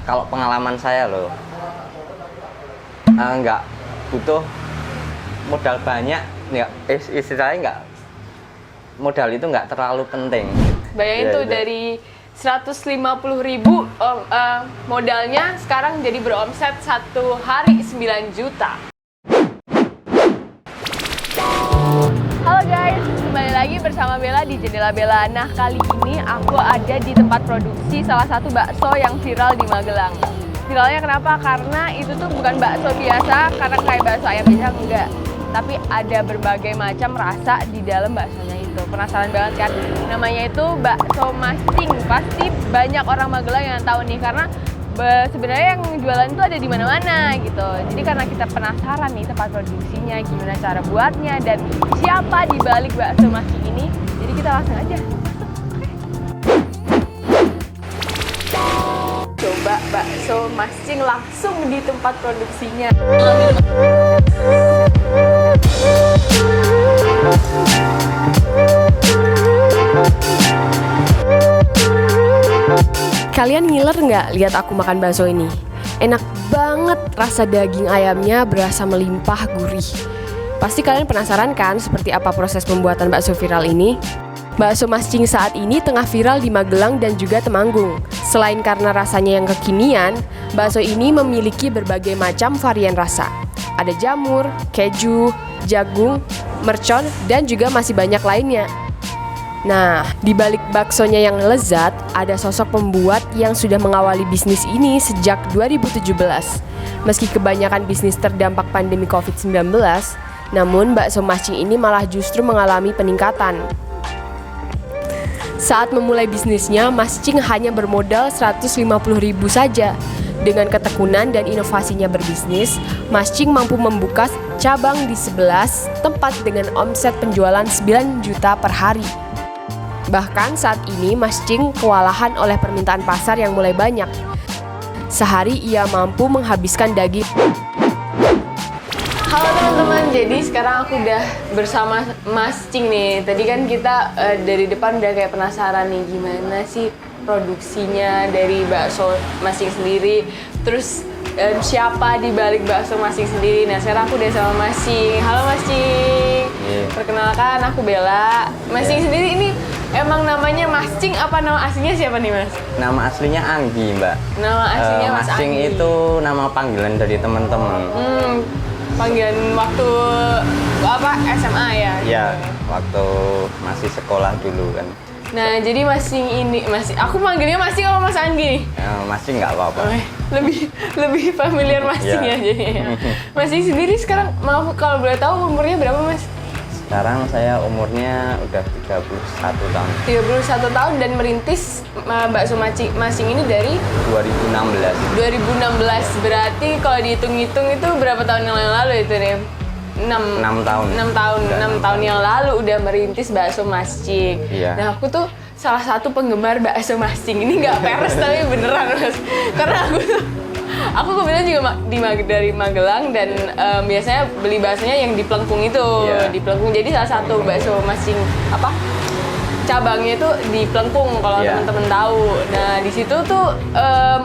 kalau pengalaman saya loh, nggak butuh modal banyak, ya istilahnya nggak, modal itu nggak terlalu penting. Bayangin Ya, tuh itu. dari 150.000 modalnya sekarang jadi beromset satu hari 9 juta. Halo guys, kembali lagi bersama Bella di Jendela Bella. Nah, kali ini aku ada di tempat produksi salah satu bakso yang viral di Magelang. Viralnya kenapa? Karena itu tuh bukan bakso biasa, karena kayak bakso ayam biasa, enggak. Tapi ada berbagai macam rasa di dalam baksonya itu. Penasaran banget kan? Namanya itu bakso mascing. Pasti banyak orang Magelang yang tahu nih, karena sebenarnya yang jualan itu ada di mana-mana gitu. Jadi karena kita penasaran nih tempat produksinya, gimana cara buatnya, dan siapa di balik bakso mascing ini, jadi kita langsung aja masuk. Coba bakso mascing langsung di tempat produksinya. Kalian ngiler nggak lihat aku makan bakso ini? Enak banget, rasa daging ayamnya berasa melimpah gurih. Pasti kalian penasaran kan seperti apa proses pembuatan bakso viral ini? Bakso mascing saat ini tengah viral di Magelang dan juga Temanggung. Selain karena rasanya yang kekinian, bakso ini memiliki berbagai macam varian rasa. Ada jamur, keju, jagung, mercon, dan juga masih banyak lainnya. Nah, di balik baksonya yang lezat, ada sosok pembuat yang sudah mengawali bisnis ini sejak 2017. Meski kebanyakan bisnis terdampak pandemi COVID-19, namun bakso mascing ini malah justru mengalami peningkatan. Saat memulai bisnisnya, Mascing hanya bermodal 150.000 saja. Dengan ketekunan dan inovasinya berbisnis, Mascing mampu membuka cabang di 11 tempat dengan omset penjualan 9 juta per hari. Bahkan saat ini Mascing kewalahan oleh permintaan pasar yang mulai banyak. Sehari ia mampu menghabiskan daging. Halo teman-teman, jadi sekarang aku udah bersama Mascing nih. Tadi kan kita dari depan udah kayak penasaran nih gimana sih produksinya dari bakso Mascing sendiri. Terus siapa di balik bakso Mascing sendiri. Nah, sekarang aku udah sama Mascing. Halo Mascing. Perkenalkan, aku Bella. Mascing sendiri ini emang namanya Mascing apa nama aslinya siapa nih, Mas? Nama aslinya Anggi, Mbak. Nama aslinya Mas Mascing Anggi. itu nama panggilan dari teman-teman. Panggilan waktu apa SMA ya? Ya, waktu masih sekolah dulu kan. Nah, jadi Mascing ini aku manggilnya Mascing apa Mas Anggi? Masih nggak apa-apa. Lebih familiar Mascing ya jadinya. Mascing sendiri sekarang kalau boleh tahu umurnya berapa, Mas? Sekarang saya umurnya udah 31 tahun. 31 tahun dan merintis bakso Mascing ini dari 2016. 2016. Berarti kalau dihitung-hitung itu berapa tahun yang lalu itu nih? 6 tahun. 6 tahun yang lalu udah merintis bakso Mascing. Iya. Nah, aku tuh salah satu penggemar bakso Mascing. Ini nggak peres tapi beneran, Mas. Karena aku kebetulan juga dari Magelang dan biasanya beli baksonya yang di Plengkung itu. Iya. Di Plengkung. Jadi salah satu bakso Mascing cabangnya itu di Plengkung kalau Iya. teman-teman tahu. Nah, di situ tuh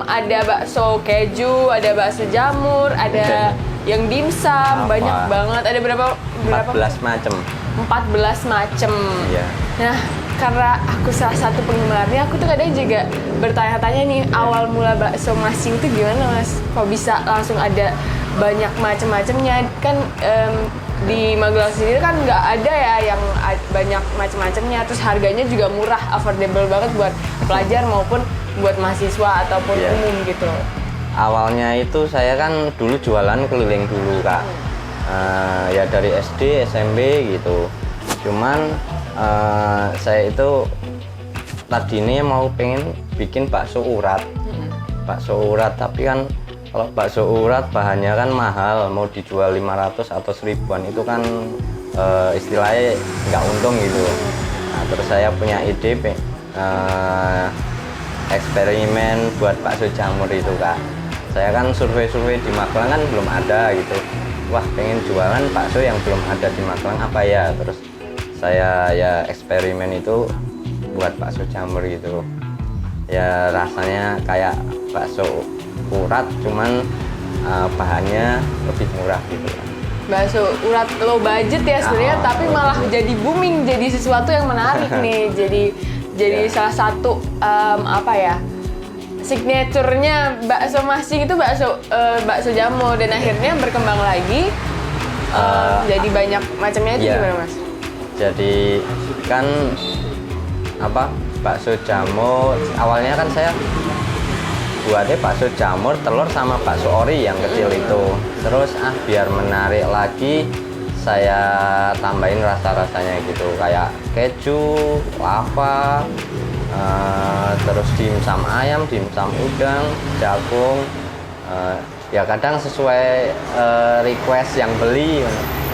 ada bakso keju, ada bakso jamur, ada yang dimsum, banyak banget. Ada berapa 14 macam. 14 macem. Iya. Nah, karena aku salah satu penggemarnya, aku tuh kadang juga bertanya-tanya nih, awal mula bakso Mascing tuh gimana, Mas? Kok bisa langsung ada banyak macem-macemnya? Kan di Magelang sendiri kan nggak ada ya yang banyak macem-macemnya, terus harganya juga murah, affordable banget buat pelajar maupun buat mahasiswa ataupun umum gitu. Awalnya itu saya kan dulu jualan keliling dulu, Kak. Ya dari SD, SMP gitu. Cuman saya itu tadinya mau pengen bikin bakso urat. Bakso urat, tapi kan kalau bakso urat bahannya kan mahal, mau dijual 500 atau 1000-an itu kan istilahnya nggak untung gitu. Nah, terus saya punya ide eksperimen buat bakso jamur itu, Kak. Saya kan survei-survei di Magelang kan belum ada gitu. Wah, pengen jualan bakso yang belum ada di Magelang apa ya? Terus saya ya eksperimen itu buat bakso jamur gitu. Ya rasanya kayak bakso urat, cuman bahannya lebih murah gitu. Bakso urat low budget ya sebenarnya, tapi malah jadi booming, jadi sesuatu yang menarik nih. Jadi salah satu signaturenya bakso Masing itu bakso jamur, dan akhirnya berkembang lagi jadi banyak macamnya. Itu gimana Mas? Jadi kan bakso jamur awalnya kan saya buatnya bakso jamur telur sama bakso ori yang kecil itu. Terus biar menarik lagi saya tambahin rasa-rasanya gitu, kayak keju, lava, terus dimsum ayam, dimsum udang, jagung. Ya kadang sesuai request yang beli,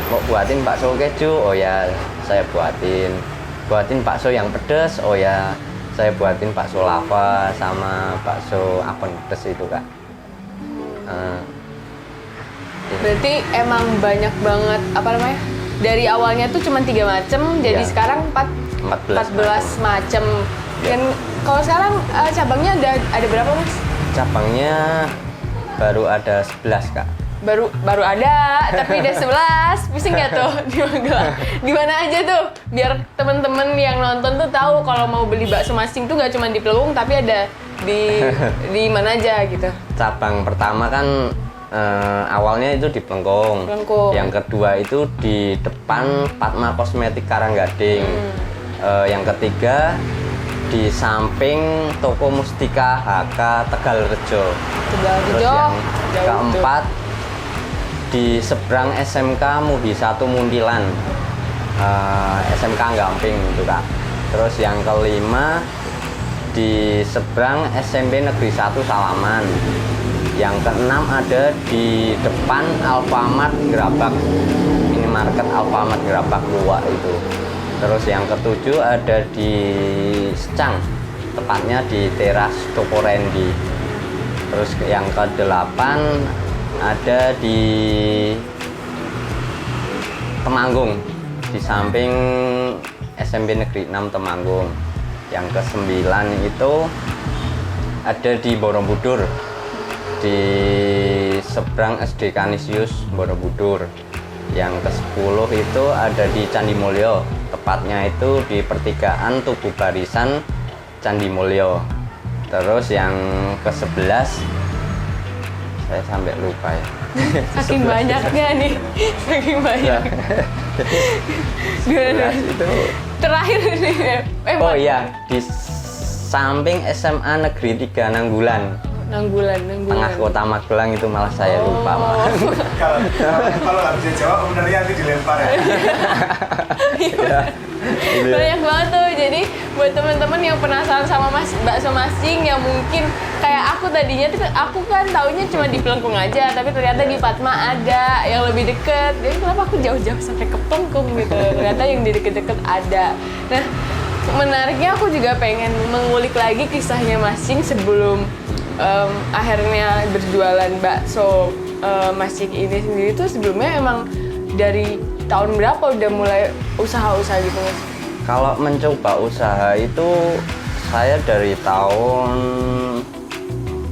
mau buatin bakso keju, oh ya saya buatin bakso yang pedas, oh ya saya buatin bakso lava sama bakso abon pedas itu Kak. Berarti emang banyak banget dari awalnya tuh cuma 3 macam, jadi sekarang 14 macam. Dan kalau sekarang cabangnya ada berapa Mas? Cabangnya baru ada 11 Kak. Baru ada, tapi udah 11. Pusing nggak tuh di Magelang? Di mana aja tuh? Biar temen-temen yang nonton tuh tahu kalau mau beli bakso Masing tuh nggak cuma di Pelung, tapi ada di mana aja gitu. Cabang pertama kan awalnya itu di Pelengkung. Yang kedua itu di depan Padma Kosmetik Karanggading. Yang ketiga di samping Toko Mustika HK Tegalrejo. Terus yang keempat di seberang SMK Muhi 1 Muntilan, SMK Gamping itu Kak. Terus yang kelima di seberang SMP Negeri 1 Salaman. Yang keenam ada di depan Alfamart Gerabak, minimarket Alfamart Gerabak Luwak itu. Terus yang ketujuh ada di Secang, tepatnya di teras Toko Randy. Terus yang kedelapan ada di Temanggung, di samping SMP Negeri 6 Temanggung. Yang kesembilan itu ada di Borobudur, di seberang SD Kanisius Borobudur. Yang ke-10 itu ada di Candi Mulyo, tepatnya itu di pertigaan Tugu Barisan Candi Mulyo. Terus yang ke-11 saya sampai lupa ya. Saking banyaknya nih, saking banyak. Itu terakhir nih. Oh iya, di samping SMA Negeri 3 Nanggulan. Tengah kota Magelang itu malah saya lupa. Kalau nggak bisa jawab benernya nanti dilempar ya. Banyak banget tuh. Jadi buat teman-teman yang penasaran sama bakso Masing, yang mungkin kayak aku tadinya tuh, aku kan taunya cuma di Pelengkung aja, tapi ternyata di Padma ada yang lebih deket. Jadi kenapa aku jauh-jauh sampai ke Pelengkung gitu? Ternyata yang di deket-deket ada. Nah, menariknya aku juga pengen mengulik lagi kisahnya Masing sebelum akhirnya berjualan bakso Masing ini sendiri. Tuh sebelumnya emang dari tahun berapa udah mulai usaha-usaha gitu Mas? Kalau mencoba usaha itu saya dari tahun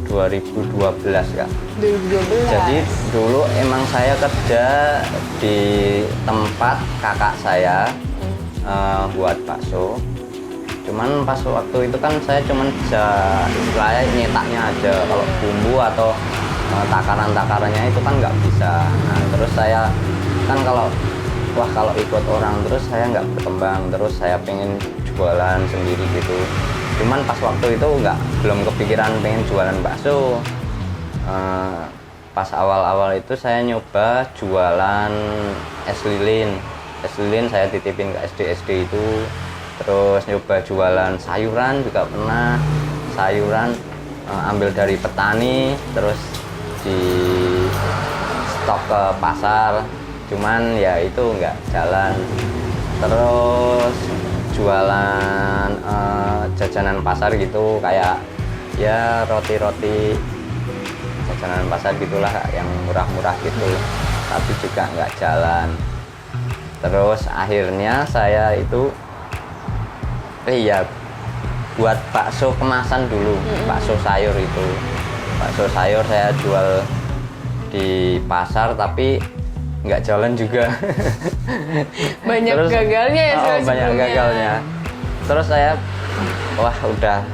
2012 Kak. 2012? Jadi dulu emang saya kerja di tempat kakak saya buat bakso. Cuman pas waktu itu kan saya cuman bisa istilahnya nyetaknya aja. Kalau bumbu atau takaran-takarannya itu kan nggak bisa. Nah, terus saya kan kalau ikut orang terus saya nggak berkembang. Terus saya pengen jualan sendiri gitu. Cuman pas waktu itu belum kepikiran pengen jualan bakso. Pas awal-awal itu saya nyoba jualan es lilin. Es lilin saya titipin ke SD itu. Terus nyoba jualan sayuran juga pernah. Sayuran ambil dari petani terus di stok ke pasar. Cuman ya itu nggak jalan. Terus jualan jajanan pasar gitu, kayak ya roti-roti jajanan pasar gitulah yang murah-murah gitu, tapi juga nggak jalan. Terus akhirnya saya itu buat bakso kemasan dulu, bakso sayur itu. bakso sayur saya jual di pasar tapi nggak jalan juga. Banyak gagalnya ya banyak sebelumnya. gagalnya. Terus saya wah udah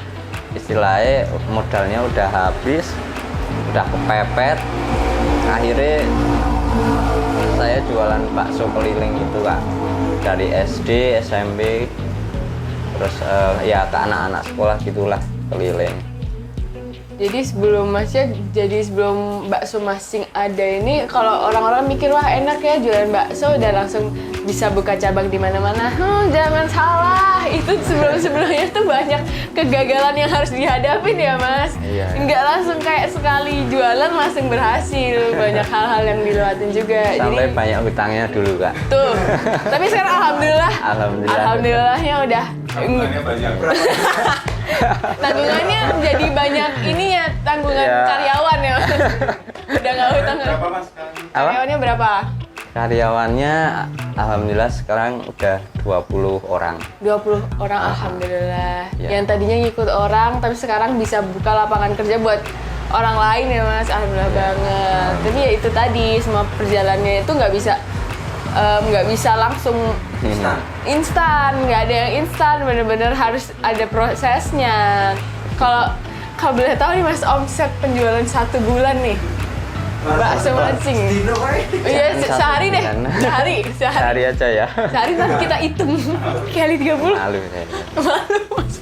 istilahnya modalnya udah habis, udah kepepet. Akhirnya saya jualan bakso keliling itu Kak, dari SD, SMP, terus ya ke anak-anak sekolah gitulah keliling. Jadi sebelum bakso Masing ada ini, kalau orang-orang mikir wah enak ya jualan bakso udah langsung bisa buka cabang di mana-mana. Jangan salah, itu sebelumnya tuh banyak kegagalan yang harus dihadapin ya Mas. Iya. Nggak langsung kayak sekali jualan langsung berhasil, banyak hal-hal yang dilewatin juga. Sampai Jadi banyak hutangnya dulu Kak. tuh, tapi sekarang alhamdulillahnya udah Tanggungannya banyak. tanggungannya jadi banyak ininya, tanggungan Iya. karyawan ya. Udah nggak hutang. Berapa Mas sekarang? Karyawannya berapa? Karyawannya alhamdulillah sekarang udah 20 orang. 20 orang alhamdulillah. Iya. Yang tadinya ngikut orang tapi sekarang bisa buka lapangan kerja buat orang lain ya Mas. Alhamdulillah banget. Tapi ya itu tadi semua perjalanannya itu nggak bisa langsung instan, nggak ada yang instan, bener-bener harus ada prosesnya. Kalau boleh tahu nih Mas, omset penjualan 1 bulan nih bakso Masing. Dino Iya, Satu sehari deh. bulan. Sehari. Sehari aja ya. Sehari nanti kita hitung kali 30. Malu saya. Malu Mas.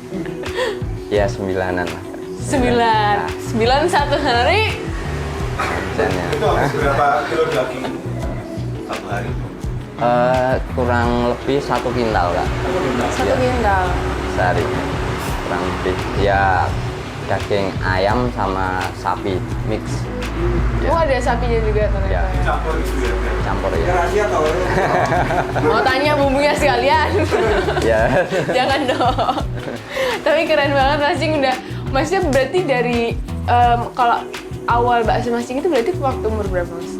Ya 9-an lah. 9 satu hari. Omsetnya. Itu habis berapa kilo daging satu hari? Kurang lebih 1 kintal Kak. 1 kintal. Sehari. Kurang lebih. Ya daging ayam sama sapi mix. Ya, Oh ada sapinya juga ternyata. Ya. Ya. Campur gitu ya? campur ya. Rahasia tau Mau tanya bumbunya sekalian? Ya. Jangan dong. Tapi keren banget Masing udah. Maksudnya berarti dari kalau awal bakso Masing itu berarti waktu umur berapa Mas?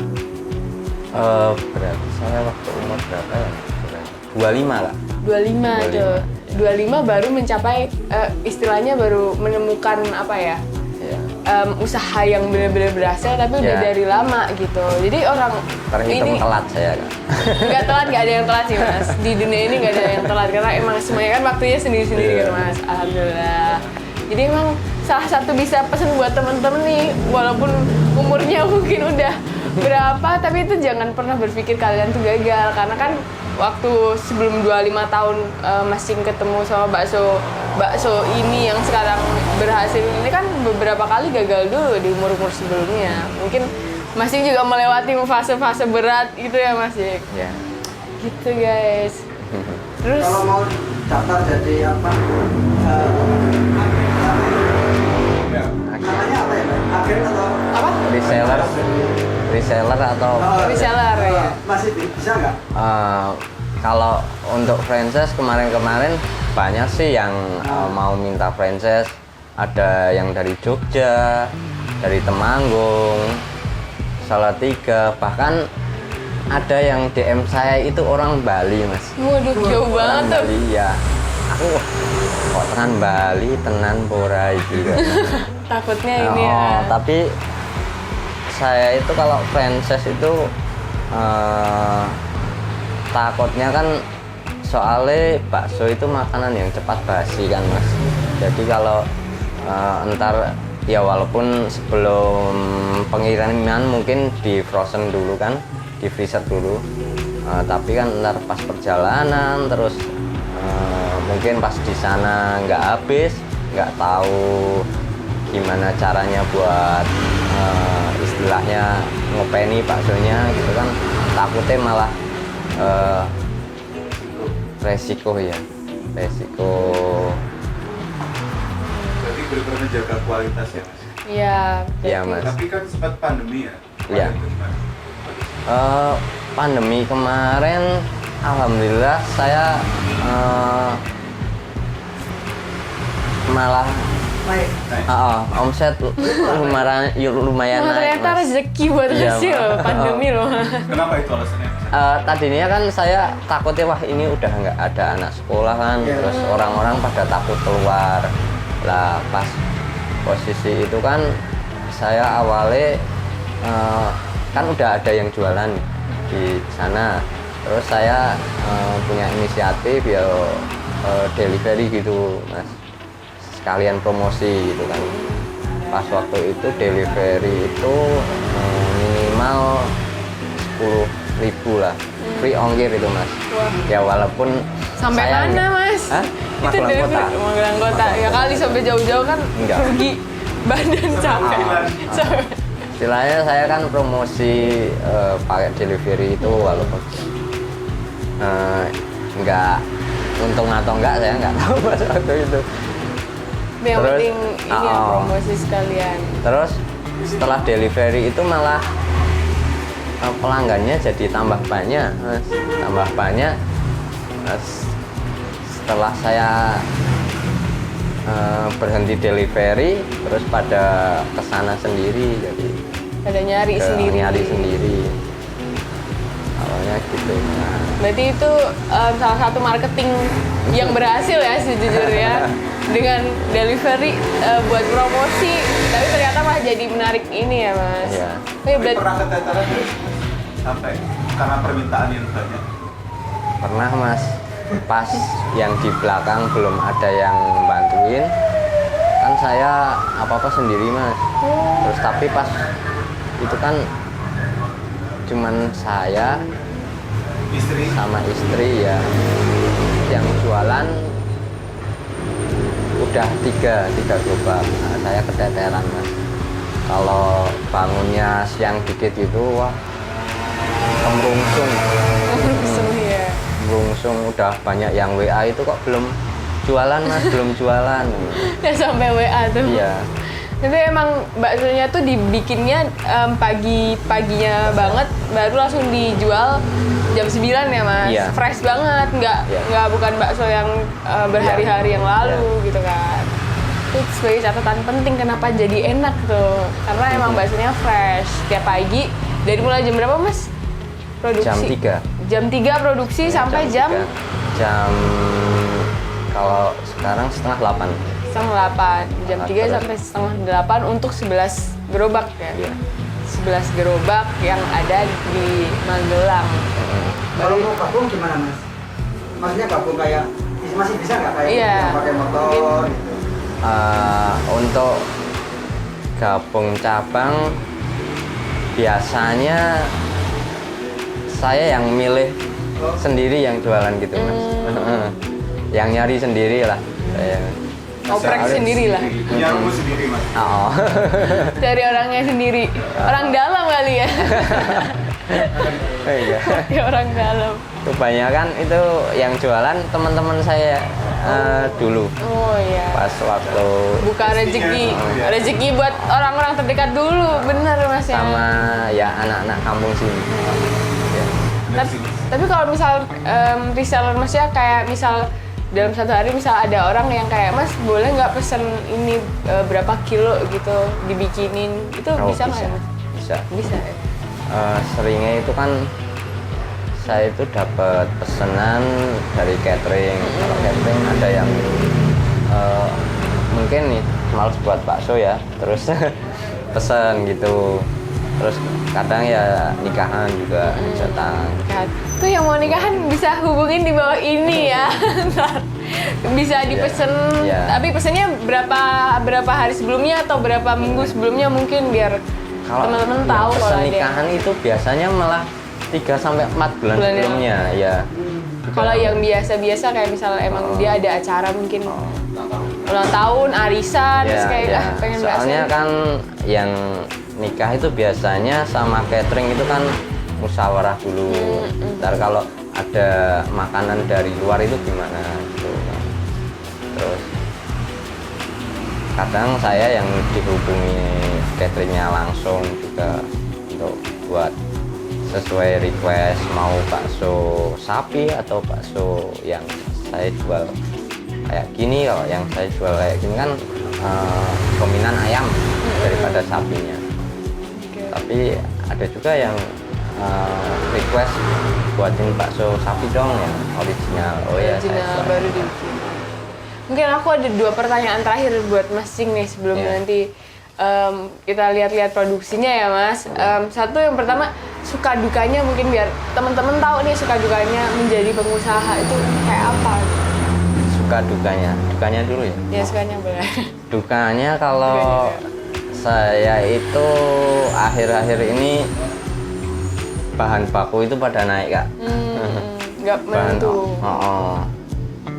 Berarti saya waktu umur berapa ya? 25 Kak. 25 tuh. 25 baru mencapai istilahnya baru menemukan apa ya? Ya. Usaha yang benar-benar berhasil tapi udah Ya. dari lama gitu. Jadi orang Terhitung ini telat saya Kak. nggak telat, nggak ada yang telat sih Mas. Di dunia ini nggak ada yang telat karena emang semuanya kan waktunya sendiri-sendiri kan Mas. Alhamdulillah. Jadi emang salah satu bisa pesan buat temen-temen nih, walaupun umurnya mungkin udah berapa, tapi itu jangan pernah berpikir kalian tuh gagal karena kan waktu sebelum 25 tahun Masing ketemu sama bakso ini yang sekarang berhasil ini kan beberapa kali gagal dulu di umur-umur sebelumnya. Mungkin Masing juga melewati fase-fase berat gitu ya Mas Jek. Ya. Gitu guys. Terus Kalau mau daftar jadi apa? Namanya apa ya? Mbak? Agen atau apa? Reseller atau Reseller, ya. Masih bisa nggak? kalau untuk franchise kemarin-kemarin banyak sih yang mau minta franchise. Ada yang dari Jogja, dari Temanggung, Salatiga, bahkan ada yang DM saya itu orang Bali Mas. Waduh, jauh Orang banget tuh. Bali ya. Aku wah, kok tenan Bali, tenan Bora gitu. Takutnya ini ya. Tapi saya itu kalau franchise itu takutnya kan soalnya bakso itu makanan yang cepat basi kan Mas. Jadi kalau entar ya walaupun sebelum pengiriman mungkin di frozen dulu kan, di freezer dulu. Tapi kan ntar pas perjalanan terus mungkin pas di sana nggak habis, nggak tahu gimana caranya buat istilahnya ngopeni baksonya gitu kan, takutnya malah resiko. Jadi benar-benar menjaga kualitas ya Mas? Iya. Iya, berarti- Mas. Tapi kan sempat pandemi ya? Iya. Itu gimana? Pandemi kemarin alhamdulillah saya malah Naik. omset lumayan Wah, naik ternyata Mas. rezeki buat Iya, kecil Mas. pandemi loh. Kenapa itu alasannya Mas? Tadinya kan saya takutnya wah ini udah nggak ada anak sekolah kan, terus orang-orang pada takut keluar lah. Pas posisi itu kan saya awalnya kan udah ada yang jualan di sana, terus saya punya inisiatif ya delivery gitu mas, sekalian promosi gitu kan. Pas waktu itu delivery itu minimal 10.000 lah, free ongkir itu mas. Wah. Ya walaupun Sampai saya mana mas? Hah? Itu Magelang dari Kota. Magelang Kota. Ya kali sampai jauh-jauh kan Enggak. rugi badan capek. Sampai- Istilahnya saya kan promosi pakai delivery itu walaupun nggak untung atau enggak saya nggak tahu pas waktu itu. Yang Terus, penting ini ya, promosi sekalian. Terus setelah delivery itu malah pelanggannya jadi tambah banyak, mas. Tambah banyak. Setelah saya berhenti delivery, terus pada kesana sendiri, jadi Ada nyari sendiri. nyari sendiri. Awalnya gitu. Nah, Berarti itu salah satu marketing yang berhasil ya sejujurnya dengan delivery buat promosi, tapi ternyata malah jadi menarik ini ya mas. Iya. Tapi berarti Pernah keteteran nggak? Sampai karena permintaan yang banyak. pernah mas, pas yang di belakang belum ada yang bantuin, kan saya apa-apa sendiri mas. Terus tapi pas itu kan cuman saya Istri sama istri ya, yang jualan udah tiga gerobak. Nah, saya keteteran mas. Kalau bangunnya siang dikit itu wah kemrungsung. ya. Bungsung udah banyak yang WA itu kok belum jualan mas, belum jualan. Ya sampai WA tuh. Iya, Tapi emang baksonya tuh dibikinnya pagi-paginya banget, baru langsung dijual jam 9 ya mas. Iya. Fresh banget, Iya. nggak bukan bakso yang berhari-hari yang lalu gitu kan. Itu sebagai catatan penting kenapa jadi enak tuh, karena emang baksonya fresh tiap pagi. Dari mulai jam berapa mas? Produksi? jam 3. Jam 3 produksi sampai jam 3. Jam kalau sekarang setengah 8. setengah 8. Jam 3 Terus. sampai setengah 8 untuk 11 gerobak ya. Iya. 11 gerobak yang ada di Magelang. Kalau mau gabung gimana mas? Maksudnya gabung kayak masih bisa nggak kayak Iya. yang pakai motor? Gitu? Untuk gabung cabang biasanya saya yang milih sendiri yang jualan gitu mas. Yang nyari sendiri lah saya. Oprek sendiri lah. punya rumus sendiri mas. Oh. Dari orangnya sendiri. Orang dalam kali ya. Iya. Ya orang dalam. Kebanyakan itu yang jualan teman-teman saya dulu Oh iya. pas waktu Buka rezeki. Iya. Rezeki buat orang-orang terdekat dulu. Bener mas ya. sama ya anak-anak kampung sini. Ya. Tapi kalau misal reseller maksudnya kayak misal dalam satu hari misal ada orang yang kayak mas boleh nggak pesen ini berapa kilo gitu dibikinin itu Oh, bisa nggak ya mas? Bisa. Bisa ya. Seringnya itu kan saya itu dapat pesanan dari catering. Kalau catering ada yang mungkin nih males buat bakso ya, terus pesen gitu. Terus kadang ya nikahan juga datang. Nah, tuh yang mau nikahan bisa hubungin di bawah ini ya. Ntar bisa dipesen. Iya. Tapi pesennya berapa hari sebelumnya atau berapa minggu sebelumnya mungkin biar teman-teman yang tahu kalau pesan ada. nikahan itu biasanya malah 3 sampai 4 bulan Bulan sebelumnya ya. Kalau yang biasa-biasa kayak misal emang dia ada acara mungkin ulang tahun, arisan, terus kayak ya. pengen Soalnya bakso. kan yang nikah itu biasanya sama catering itu kan musyawarah dulu. Ntar kalau ada makanan dari luar itu gimana gitu. Terus kadang saya yang dihubungi cateringnya langsung juga untuk buat sesuai request mau bakso sapi atau bakso yang saya jual kayak gini. Kalau yang saya jual kayak gini kan dominan ayam daripada sapinya. Tapi ada juga yang request buatin bakso sapi dong yang original. Oh ya, saya Original jual. baru dibikin. Mungkin aku ada 2 pertanyaan terakhir buat Mas Cing nih sebelum Iya. nanti kita lihat-lihat produksinya ya Mas. Satu yang pertama suka dukanya mungkin biar teman-teman tahu nih suka dukanya menjadi pengusaha itu kayak apa? Suka dukanya dulu ya. Ya sukanya boleh. Dukanya kalau saya itu akhir-akhir ini bahan baku itu pada naik Kak. Nggak menentu.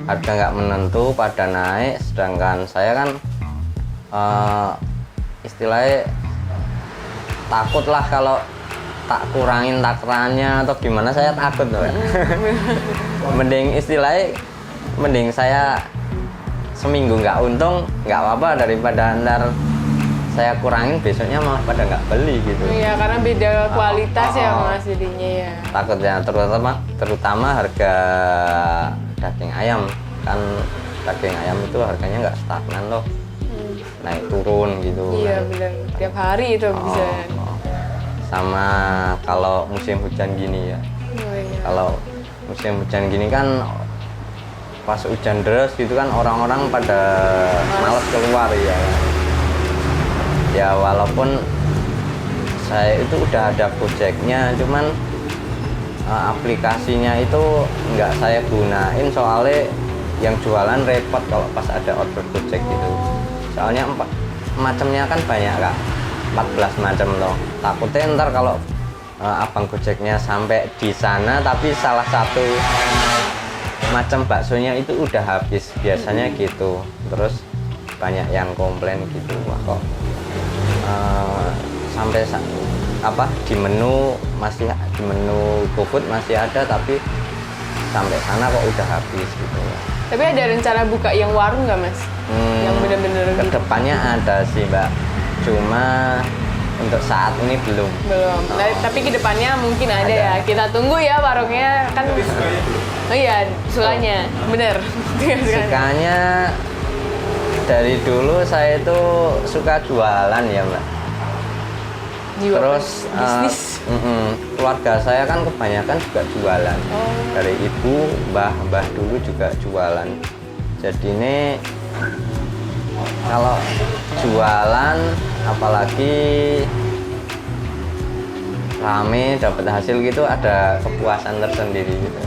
Harga nggak menentu pada naik, sedangkan saya kan istilahnya takut lah kalau tak kurangin takarannya atau gimana, saya takut Mbak. mending saya seminggu nggak untung nggak apa-apa daripada ntar saya kurangin besoknya malah pada nggak beli gitu. Iya, karena beda kualitas ya Mas jadinya ya. Takutnya terutama harga daging ayam, kan daging ayam itu harganya nggak stagnan loh, naik turun gitu. Iya benar, tiap hari itu bisa. Sama kalau musim hujan gini ya, Iya. kalau musim hujan gini kan pas hujan deras gitu kan orang-orang pada males keluar ya. Ya walaupun saya itu udah ada Gojeknya, cuman aplikasinya itu nggak saya gunain soalnya yang jualan repot kalau pas ada order Gojek gitu. Soalnya macamnya kan banyak Kak, 14 macam loh. Takutnya ntar kalau abang Gojeknya sampai di sana tapi salah satu macam baksonya itu udah habis, biasanya gitu. Terus banyak yang komplain gitu, wah kok sampai di menu GoFood masih ada tapi sampai sana kok udah habis gitu. Tapi ada rencana buka yang warung nggak Mas? Yang benar-benar gitu? Kedepannya ada sih Mbak, cuma untuk saat ini belum. Nah, tapi kedepannya mungkin ada ya. Kita tunggu ya warungnya kan. Oh iya, sulanya bener. Sukanya dari dulu saya itu suka jualan ya Mbak. Terus bisnis. Keluarga saya kan kebanyakan juga jualan. Dari ibu, mbah dulu juga jualan. Jadi ini kalau jualan apalagi rame dapat hasil gitu ada kepuasan tersendiri gitu.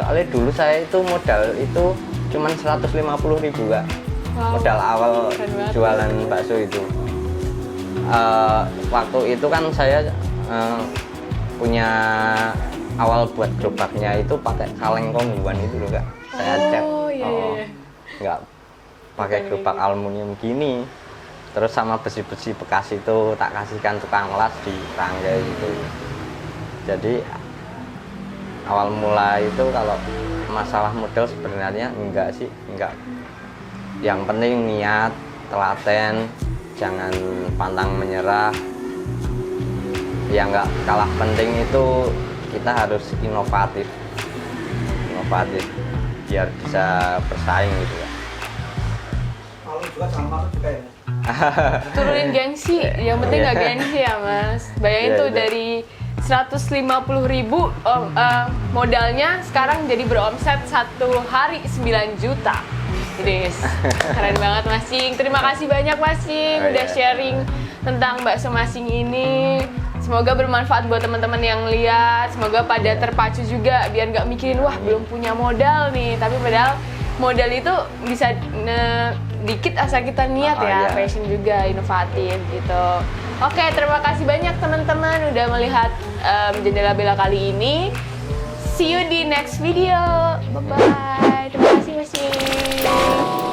Soalnya dulu saya itu modal itu cuman 150.000 Kak. Wow. Modal awal Keren jualan bakso itu. Waktu itu kan saya punya awal buat gerobaknya itu pakai kaleng kongguan itu loh Kak. Saya cat. Iya. Nggak pakai gerobak aluminium gini. Terus sama besi-besi bekas itu tak kasihkan tukang las di rangga gitu. Jadi awal mula itu kalau masalah modal sebenarnya enggak sih, enggak. Yang penting niat, telaten, jangan pantang menyerah. Yang enggak kalah penting itu kita harus inovatif biar bisa bersaing gitu ya. Kalau juga sama juga ya. Turunin gengsi, yang penting nggak gengsi ya Mas. Bayangin tuh dari 150.000 modalnya sekarang jadi beromset satu hari 9 juta. Jadi keren banget Mas Cing. Terima kasih banyak Mas Cing udah sharing tentang bakso Masing ini. Semoga bermanfaat buat teman-teman yang lihat. Semoga pada terpacu juga biar nggak mikirin wah belum punya modal nih. Tapi padahal modal itu bisa dikit asal kita niat ya, passion juga, inovatif gitu. Oke, terima kasih banyak teman-teman udah melihat Jendela Bella kali ini. See you di next video. Bye bye. Terima kasih Mas Cing.